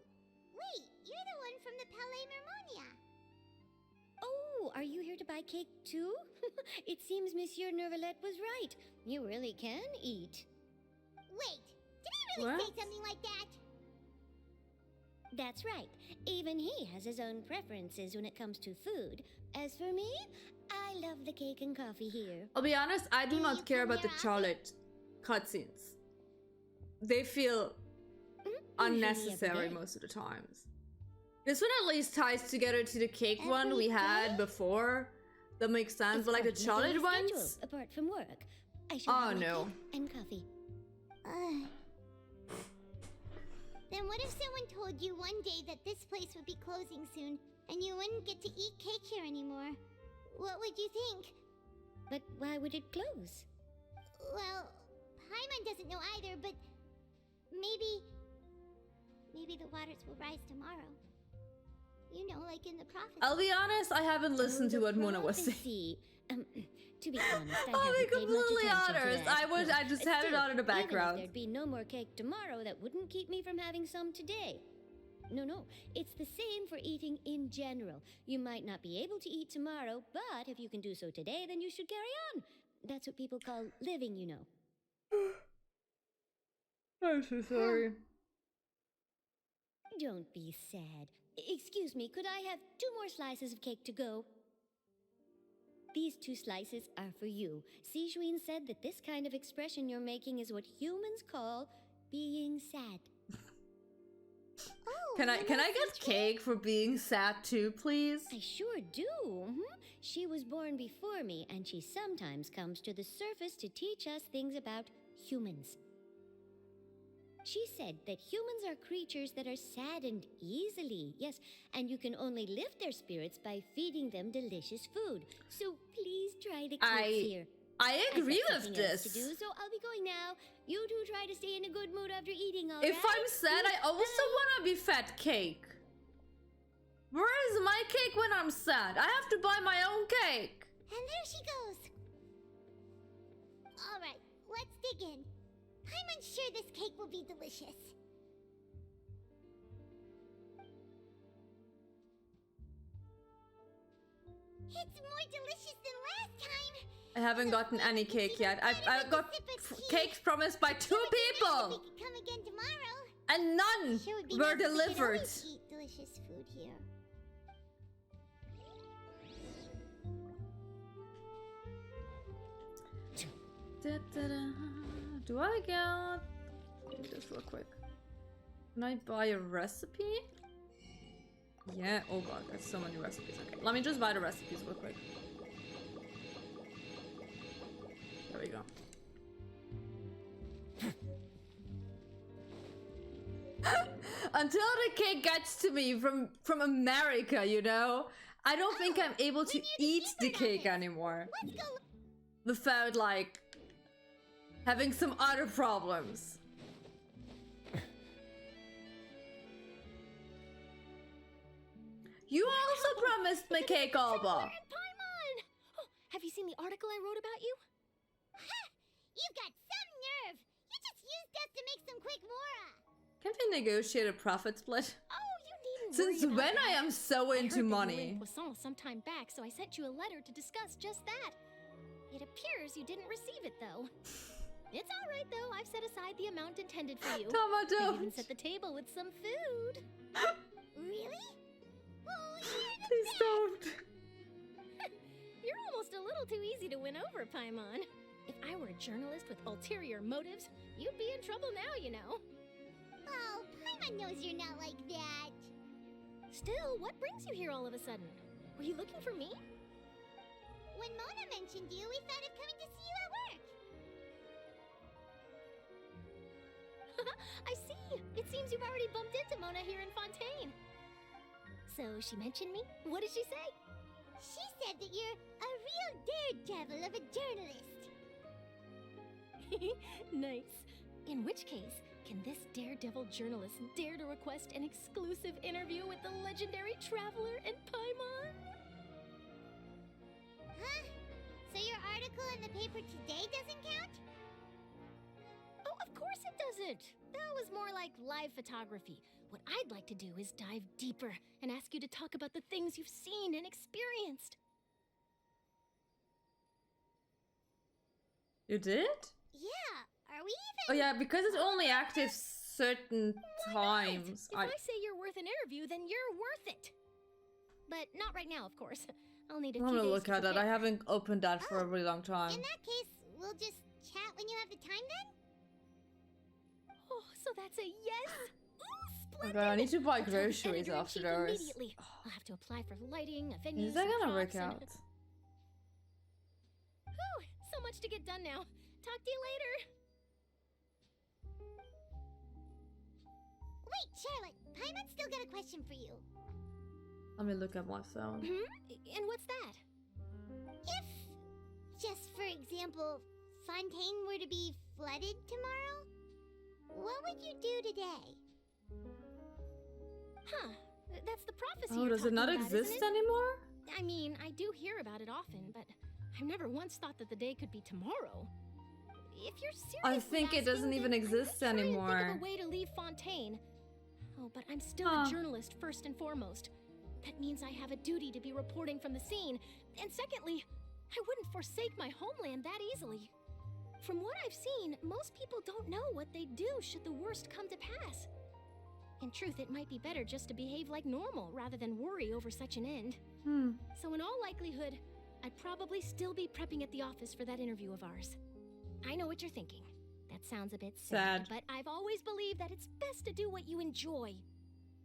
wait, you're the one from the Palais Mermonia. Oh, are you here to buy cake too? It seems Monsieur Nervalette was right. You really can eat. Wait, did he really say What? something like that? That's right. Even he has his own preferences when it comes to food. As for me, I love the cake and coffee here. I'll be honest, I do Do not you care come about the here often? Charlotte cutscenes. they feel unnecessary day. most of the times. This one at least ties together to the cake one we had before. That makes sense, It's but like the part of my daily challenge schedule, ones. apart from work. I shall Oh have my no. cake and coffee. Then what if someone told you one day that this place would be closing soon, and you wouldn't get to eat cake here anymore? What would you think? But why would it close? Well, Paimon doesn't know either, but maybe the waters will rise tomorrow. You know, like in the prophecy. I'll be honest, I haven't listened to what Mona was saying. Prophecy. To be honest, I I'll be haven't paid much completely attention to honest. that. I just had it Still, on in the background. Even if there'd be no more cake tomorrow, that wouldn't keep me from having some today. No, it's the same for eating in general. You might not be able to eat tomorrow, but if you can do so today, then you should carry on. That's what people call living, you know. I'm so sorry. Don't be sad. Excuse me, could I have 2 more slices of cake to go? These 2 slices are for you. Sijuin said that this kind of expression you're making is what humans call being sad. Oh, Can I get cake for being sad too, please? I sure do. She was born before me, and she sometimes comes to the surface to teach us things about humans. She said that humans are creatures that are saddened easily, yes, and you can only lift their spirits by feeding them delicious food. So please try the cakes here. I agree I've got with something else this. to do, so I'll be going now. You two try to stay in a good mood after eating, all right? If I'm sad, I also want to be fed cake. Where is my cake when I'm sad? I have to buy my own cake. And there she goes. All right, let's dig in. I'm sure this cake will be delicious. It's more delicious than last time. I haven't gotten any cake yet. I got cakes promised by 2 people, We could come again tomorrow. and none Sure would be were nice if we could delivered. always eat delicious food here. Do I get... Let me do this real quick. Can I buy a recipe? Yeah, oh god, there's so many recipes. Okay, let me just buy the recipes real quick. There we go. Until the cake gets to me from America, you know? I don't think I'm able to eat the cake anymore. Let's go. Without, like, having some other problems. You also promised me cake, Alba. Paimon! Oh, have you seen the article I wrote about you? Ha! You've got some nerve. You just used us to make some quick mora. Can we negotiate a profit split? Oh, you needn't Since worry about when I that. am so I into heard that you were money. in Poisson some time back, so I sent you a letter to discuss just that. It appears you didn't receive it, though. It's all right, though. I've set aside the amount intended for you. Tomato. I even set the table with some food. Really? Oh, you're the Please don't. You're almost a little too easy to win over, Paimon. If I were a journalist with ulterior motives, you'd be in trouble now, you know. Oh, Paimon knows you're not like that. Still, what brings you here all of a sudden? Were you looking for me? When Mona mentioned you, we thought of coming to see you at work. I see. It seems you've already bumped into Mona here in Fontaine. So she mentioned me? What did she say? She said that you're a real daredevil of a journalist. Nice. In which case, can this daredevil journalist dare to request an exclusive interview with the legendary traveler and Paimon? Huh? So your article in the paper today doesn't count? Oh, of course it doesn't. That was more like live photography. What I'd like to do is dive deeper and ask you to talk about the things you've seen and experienced. You did? Yeah. Are we even? Oh yeah, because it's only active certain times. If I say you're worth an interview, then you're worth it. But not right now, of course. I'll need a I'm few gonna days look to at it. I prepare. haven't opened that for a really long time. In that case, we'll just chat when you have the time then? Oh, so that's a yes? Ooh, Okay, I need to buy I'll tell the groceries editor-in-chief after those. immediately. I'll have to apply for lighting, a venue, Is that some gonna work props, out? Whew, so much to get done now. Talk to you later. Wait, Charlotte. Paimon's still got a question for you. Let me look at my phone. And what's that? If, just for example, Fontaine were to be flooded tomorrow, what would you do today? Huh. That's the prophecy Oh, you're does it talking not about, exist isn't it? anymore? I mean, I do hear about it often, but I've never once thought that the day could be tomorrow. If you're seriously I think it doesn't asking, even then exist I could try and anymore. think of a way to leave Fontaine. Oh, but I'm still a journalist first and foremost. That means I have a duty to be reporting from the scene. And secondly, I wouldn't forsake my homeland that easily. From what I've seen, most people don't know what they'd do should the worst come to pass. In truth, it might be better just to behave like normal rather than worry over such an end. So in all likelihood, I'd probably still be prepping at the office for that interview of ours. I know what you're thinking. That sounds a bit sad, but I've always believed that it's best to do what you enjoy.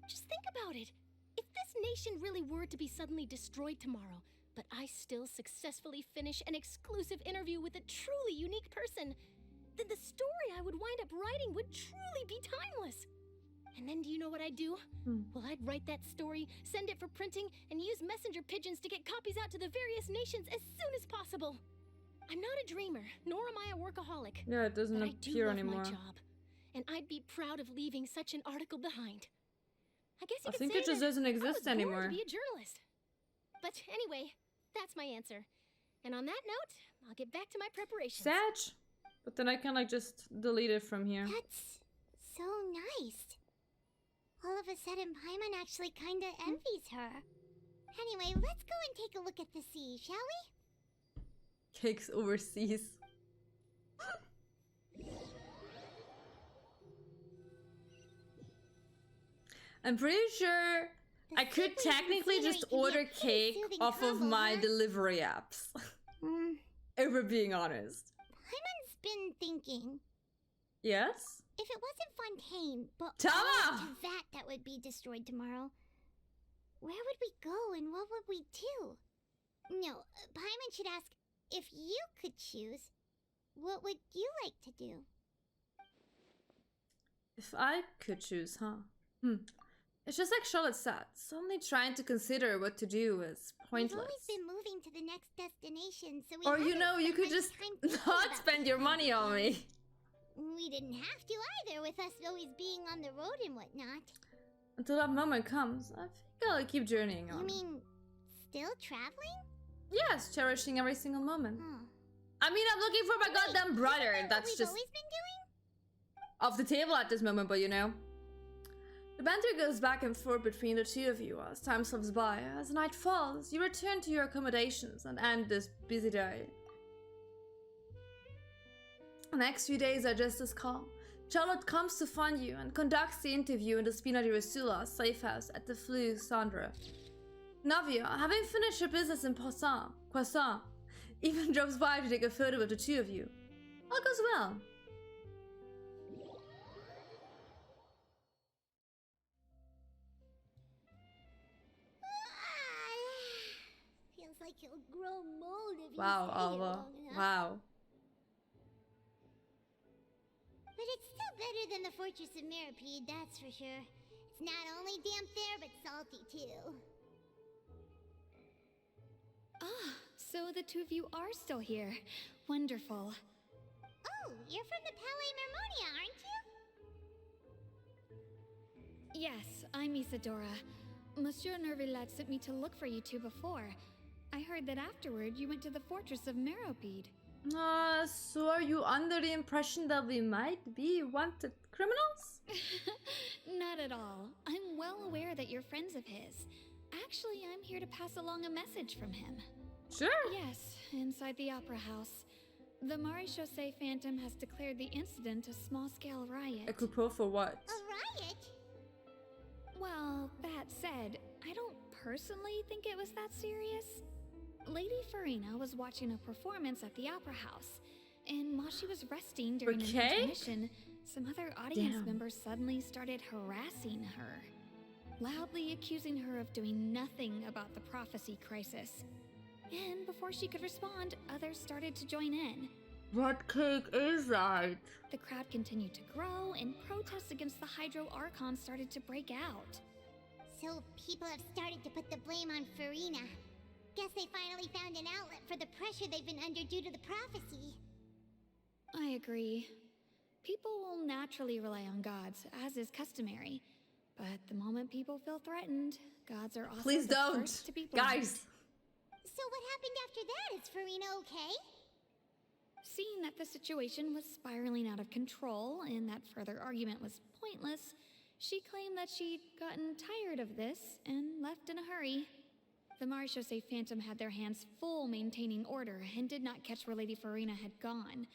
Just think about it. If this nation really were to be suddenly destroyed tomorrow, but I still successfully finish an exclusive interview with a truly unique person, then the story I would wind up writing would truly be timeless. And then do you know what I'd do? Well, I'd write that story, send it for printing, and use messenger pigeons to get copies out to the various nations as soon as possible. I'm not a dreamer, nor am I a workaholic. Yeah, it doesn't but I do appear love anymore. my job, and I'd be proud of leaving such an article behind. I guess you I could think say it just that doesn't I was exist born anymore. to be a journalist. But anyway, that's my answer. And on that note, I'll get back to my preparations. Sad. But then I can like just delete it from here. That's so nice. All of a sudden, Paimon actually kinda envies her. Anyway, let's go and take a look at the sea, shall we? Cakes overseas. I'm pretty sure I could technically just order cake off of my delivery apps. If we're being honest. Paimon's been thinking. Yes? If it wasn't Fontaine, but Tama! all to that would be destroyed tomorrow, where would we go and what would we do? No, Paimon should ask, if you could choose, what would you like to do? If I could choose, huh? It's just like Charlotte said, suddenly trying to consider what to do is pointless. We've always been moving to the next destination, so we Or you haven't know, you spent could much just time thinking not about spend your money on me. We didn't have to either, with us always being on the road and whatnot. Until that moment comes, I think I'll keep journeying on. You mean, still traveling? Yes, cherishing every single moment. Huh. I mean, I'm looking for my goddamn brother. Isn't that That's what we've just always been doing? off the table at this moment, but you know. The banter goes back and forth between the two of you as time slips by. As night falls, you return to your accommodations and end this busy day. The next few days are just as calm. Charlotte comes to find you and conducts the interview in the Spina di Rosula safe house at the Flux Sandra. Navia, having finished her business in Croissant, even drops by to take a photo of the two of you. All goes well. Feels like he'll grow mold if Wow, you stay here Alva. long enough. Wow. But it's still better than the Fortress of Meripede, that's for sure. It's not only damp there, but salty too. Ah, so the two of you are still here. Wonderful. Oh, you're from the Palais Mermonia, aren't you? Yes, I'm Isadora. Monsieur Nervillet sent me to look for you two before. I heard that afterward you went to the Fortress of Meropide. So are you under the impression that we might be wanted criminals? Not at all. I'm well aware that you're friends of his. Actually, I'm here to pass along a message from him. Sure. Yes, inside the Opera House. The Maréchaussée Phantom has declared the incident a small-scale riot. A couple for what? A riot? Well, that said, I don't personally think it was that serious. Lady Furina was watching a performance at the Opera House, and while she was resting during an intermission, some other audience Damn. members suddenly started harassing her, loudly accusing her of doing nothing about the prophecy crisis. And before she could respond, others started to join in. What cake is that? The crowd continued to grow, and protests against the Hydro Archon started to break out. So people have started to put the blame on Furina. Guess they finally found an outlet for the pressure they've been under due to the prophecy. I agree. People will naturally rely on gods, as is customary. But the moment people feel threatened, gods are also Please the don't. first to be blamed. Guys. So what happened after that? Is Furina okay? Seeing that the situation was spiraling out of control and that further argument was pointless, she claimed that she'd gotten tired of this and left in a hurry. The Marechaussee Phantom had their hands full maintaining order and did not catch where Lady Furina had gone.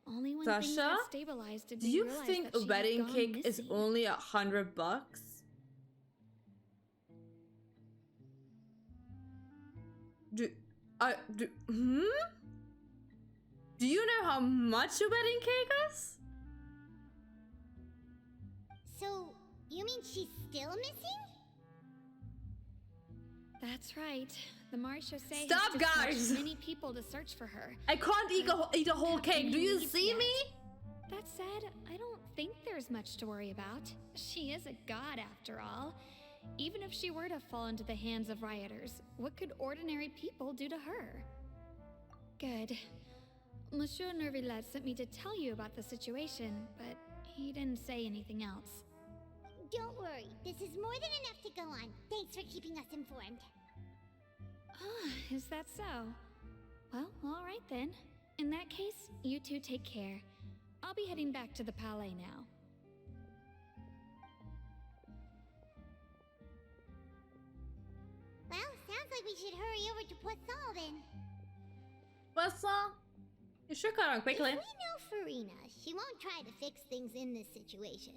Only when things Sasha, had stabilized did do they you realize think that a she wedding had gone cake is missing. only $100? Do you know how much a wedding cake is? So, you mean she's still missing? That's right. The Marechaussee Stop, has dispatched guys! many people to search for her. I can't eat a whole cake. Do you see me? That said, I don't think there's much to worry about. She is a god after all. Even if she were to fall into the hands of rioters, what could ordinary people do to her? Good. Monsieur Nervillette sent me to tell you about the situation, but he didn't say anything else. Don't worry, this is more than enough to go on. Thanks for keeping us informed. Ah, is that so? Well, all right then. In that case, you two take care. I'll be heading back to the Palais now. Well, sounds like we should hurry over to Poisson then. Poisson? You sure got on quickly. If we know Furina, she won't try to fix things in this situation.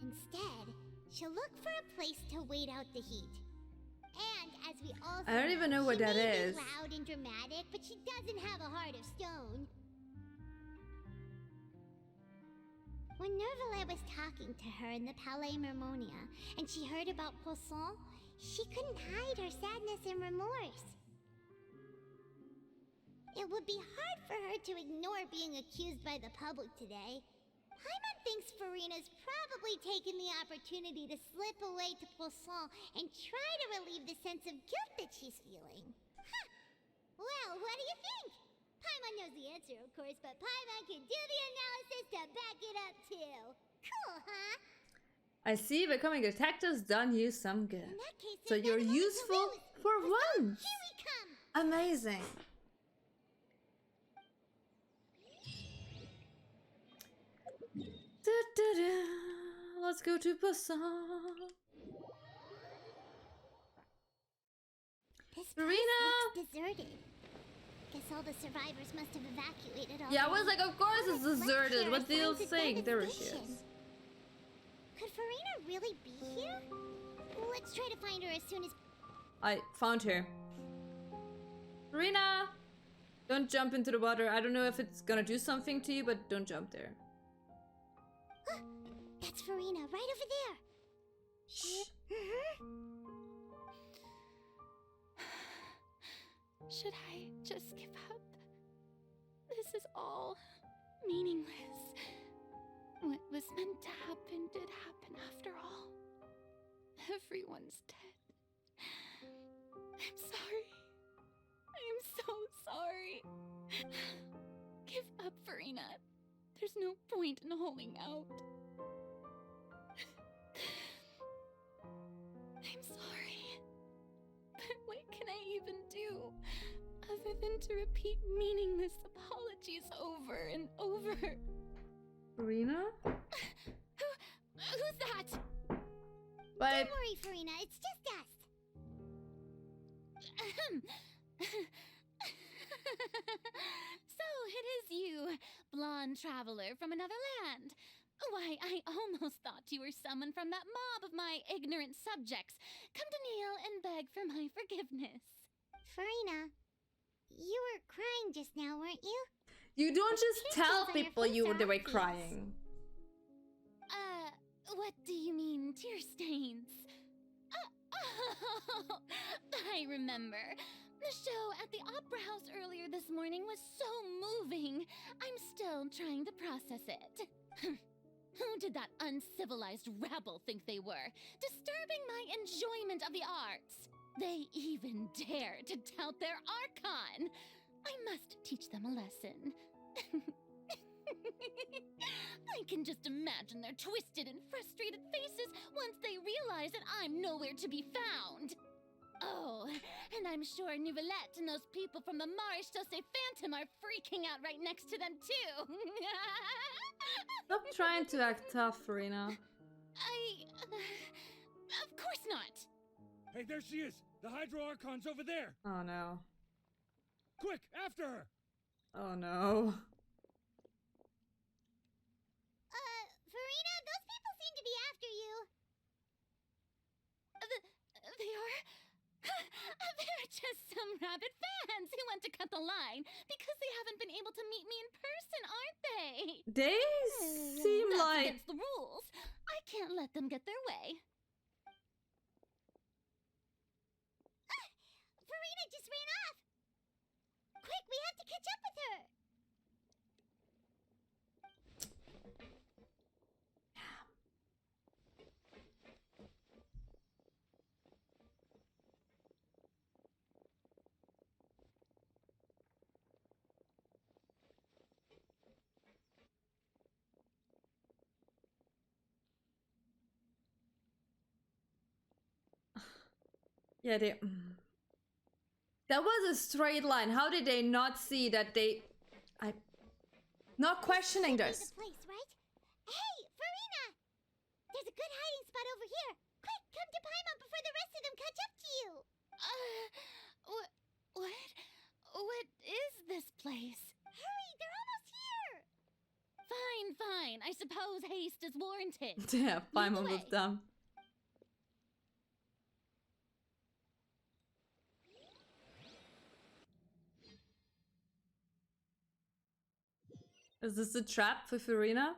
Instead, she'll look for a place to wait out the heat. And as we all I don't even know what that is. She may be loud and dramatic, but she doesn't have a heart of stone. When Nervillette was talking to her in the Palais Mermonia, and she heard about Poisson, she couldn't hide her sadness and remorse. It would be hard for her to ignore being accused by the public today. Paimon thinks Furina's probably taken the opportunity to slip away to Poisson and try to relieve the sense of guilt that she's feeling. Huh. Well, what do you think? Paimon knows the answer, of course, but Paimon can do the analysis to back it up too. Cool, huh? I see becoming a detective's done you some good. In that case, So there's you're nothing left to useful lose. for Poisson, once. here we come. Amazing. Let's go to Poisson. This Furina! place looks deserted. Guess all the survivors must have evacuated already. Yeah, I was like, of course it's Let's deserted. hear What our do you friends at think? There she Devastation. is. Could Furina really be here? Let's try to find her as soon as... I found her. Furina! Don't jump into the water. I don't know if it's gonna do something to you, but don't jump there. That's Furina, right over there. Shh. Should I just give up? This is all meaningless. What was meant to happen did happen after all. Everyone's dead. I'm sorry. I'm so sorry. Give up, Furina. There's no point in holding out. I'm sorry. But what can I even do other than to repeat meaningless apologies over and over? Furina? Who's that? But Don't worry, Furina, it's just us. So it is you, blonde traveler from another land. Why, I almost thought you were someone from that mob of my ignorant subjects. Come to kneel and beg for my forgiveness. Furina, you were crying just now, weren't you? you don't just Kids tell on your people face you are they were obvious. crying. What do you mean, tear stains? Oh, I remember. The show at the Opera House earlier this morning was so moving. I'm still trying to process it. Who did that uncivilized rabble think they were, disturbing my enjoyment of the arts? They even dare to tout their Archon. I must teach them a lesson. I can just imagine their twisted and frustrated faces once they realize that I'm nowhere to be found. Oh, and I'm sure Nouvellette and those people from the Maréchaussée Phantom are freaking out right next to them too. Stop trying to act tough, Furina. Of course not. Hey, there she is! The Hydro Archon's over there! Oh no. Quick, after her! Oh no. Furina, those people seem to be after you. They are... They're just some rabid fans who want to cut the line because they haven't been able to meet me in person, aren't they? They seem That's like... against the rules. I can't let them get their way. Furina just ran off. Quick, we have to catch up with her. Yeah, they... That was a straight line. How did they not see that they... Not questioning This this. is the place, right? Hey, Furina! There's a good hiding spot over here. Quick, come to Paimon before the rest of them catch up to you. What is this place? Hurry, they're almost here. Fine. I suppose haste is warranted. Yeah, Paimon Lead the with them. Is this a trap for Furina?